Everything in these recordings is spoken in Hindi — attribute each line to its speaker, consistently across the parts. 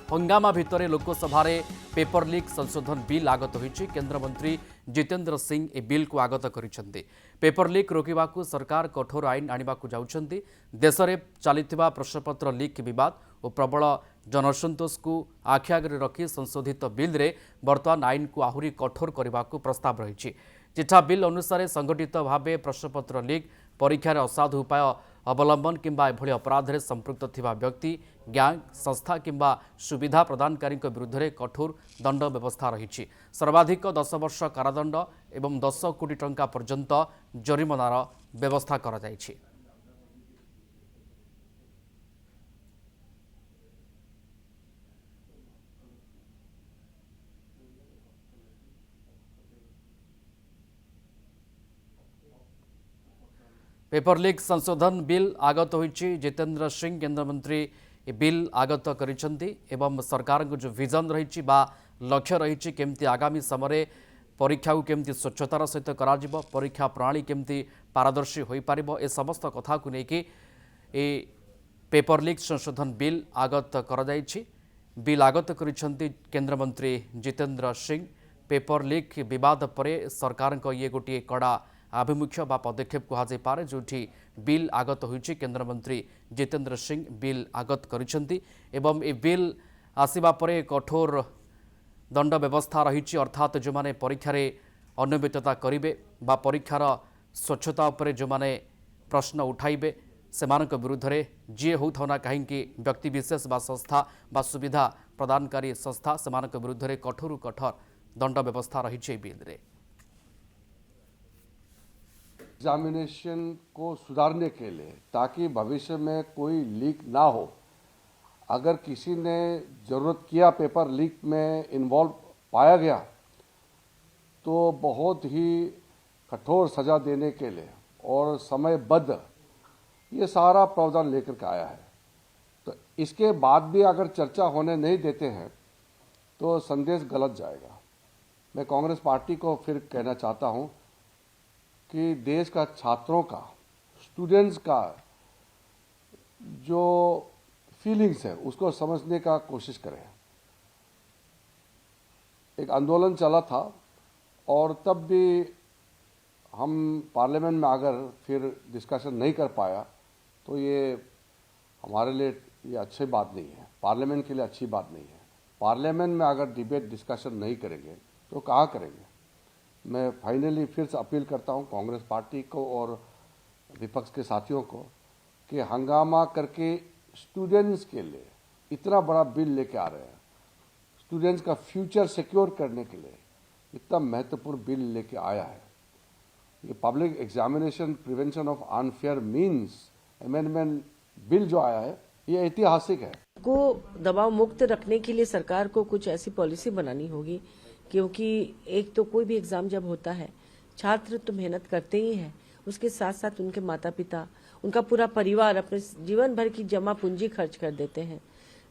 Speaker 1: हंगामा भितर लोकसभा पेपर लीक संशोधन बिल आगत होईछि। केंद्र मंत्री जितेंद्र सिंह ए बिल को आगत करिसेंति। पेपर लीक रोकवाकू सरकार कठोर आईन आनिबाकू जाउछंती। देश में चलिथिबा प्रश्नपत्र लीक विवाद और प्रबल जनसंतोष को आखि आगे रखी संशोधित बिल रे वर्तमान आईन को आहुरी कठोर करने प्रस्ताव रही। चिठा बिल अनुसार संगठित भाव प्रश्नपत्र लीक, परीक्षार असाधु उपाय अवलंबन किंबा एभली अपराध में संपृक्त थिबा व्यक्ति, गैंग, संस्था किंबा सुविधा प्रदानकारी विरुद्ध में कठोर दंड व्यवस्था रही। सर्वाधिक 10 वर्ष कारादंड एवं 10 कोटी टंका पर्यंत जरिमानार व्यवस्था करा जायछि। पेपर लीक संशोधन बिल आगत होईछि। जितेंद्र सिंह केंद्र मंत्री बिल आगत करिसेंति एवं सरकार को जो विजन रही लक्ष्य रही केमती आगामी समय परीक्षा को केमती स्वच्छतार सहित करा जिवो, परीक्षा प्रणाली केमती पारदर्शी होई पारिबो, ए समस्त कथा को लेकिन ए पेपर लीक संशोधन बिल आगत करा जायछि। बिल आगत करिसेंति केंद्र मंत्री जितेंद्र सिंह। पेपर लीक विवाद पर सरकार को ये गोटे कड़ा आभिमुख्य बा पदक्षेप कहुपे जो बिल आगत होईछि। केंद्र मंत्री जितेंद्र सिंह बिल आगत करिसेंति एवं ए बिल आसिबा परे कठोर दंड व्यवस्था रही। अर्थात जो माने परीक्षा रे अनियमितता करिवे बा परीक्षार स्वच्छता उपरे जो माने प्रश्न उठाइबे सेमानक विरुद्ध रे जी होउथौ ना कहीं व्यक्ति विशेष बा संस्था बा सुविधा प्रदानकारी संस्था सेमानक विरुद्ध रे कठोर कठोर दंड व्यवस्था रही बिल रे।
Speaker 2: एग्जामिनेशन को सुधारने के लिए ताकि भविष्य में कोई लीक ना हो, अगर किसी ने ज़रूरत किया पेपर लीक में इन्वॉल्व पाया गया तो बहुत ही कठोर सज़ा देने के लिए और समयबद्ध ये सारा प्रावधान लेकर के आया है। तो इसके बाद भी अगर चर्चा होने नहीं देते हैं तो संदेश गलत जाएगा। मैं कांग्रेस पार्टी को फिर कहना चाहता हूं कि देश का छात्रों का, स्टूडेंट्स का जो फीलिंग्स है उसको समझने का कोशिश करें। एक आंदोलन चला था और तब भी हम पार्लियामेंट में अगर फिर डिस्कशन नहीं कर पाया तो ये हमारे लिए ये अच्छी बात नहीं है, पार्लियामेंट के लिए अच्छी बात नहीं है। पार्लियामेंट में अगर डिबेट डिस्कशन नहीं करेंगे तो कहाँ करेंगे। मैं फाइनली फिर से अपील करता हूं कांग्रेस पार्टी को और विपक्ष के साथियों को कि हंगामा करके स्टूडेंट्स के लिए इतना बड़ा बिल लेके आ रहे हैं, स्टूडेंट्स का फ्यूचर सिक्योर करने के लिए इतना महत्वपूर्ण बिल लेके आया है। ये public examination prevention of unfair means amendment bill जो आया है ये ऐतिहासिक है।
Speaker 3: को दबाव मुक्त रखने के लिए सरकार को कुछ ऐसी पॉलिसी बनानी होगी, क्योंकि एक तो कोई भी एग्जाम जब होता है छात्र तो मेहनत करते ही हैं, उसके साथ साथ उनके माता पिता, उनका पूरा परिवार अपने जीवन भर की जमा पूंजी खर्च कर देते हैं,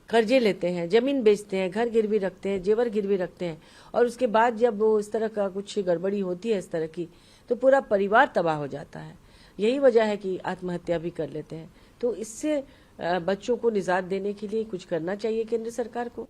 Speaker 3: कर्जे लेते हैं, जमीन बेचते हैं, घर गिरवी रखते हैं, जेवर गिरवी रखते हैं और उसके बाद जब वो इस तरह का कुछ गड़बड़ी होती है इस तरह की तो पूरा परिवार तबाह हो जाता है। यही वजह है कि आत्महत्या भी कर लेते हैं। तो इससे बच्चों को निजात देने के लिए कुछ करना चाहिए केंद्र सरकार को।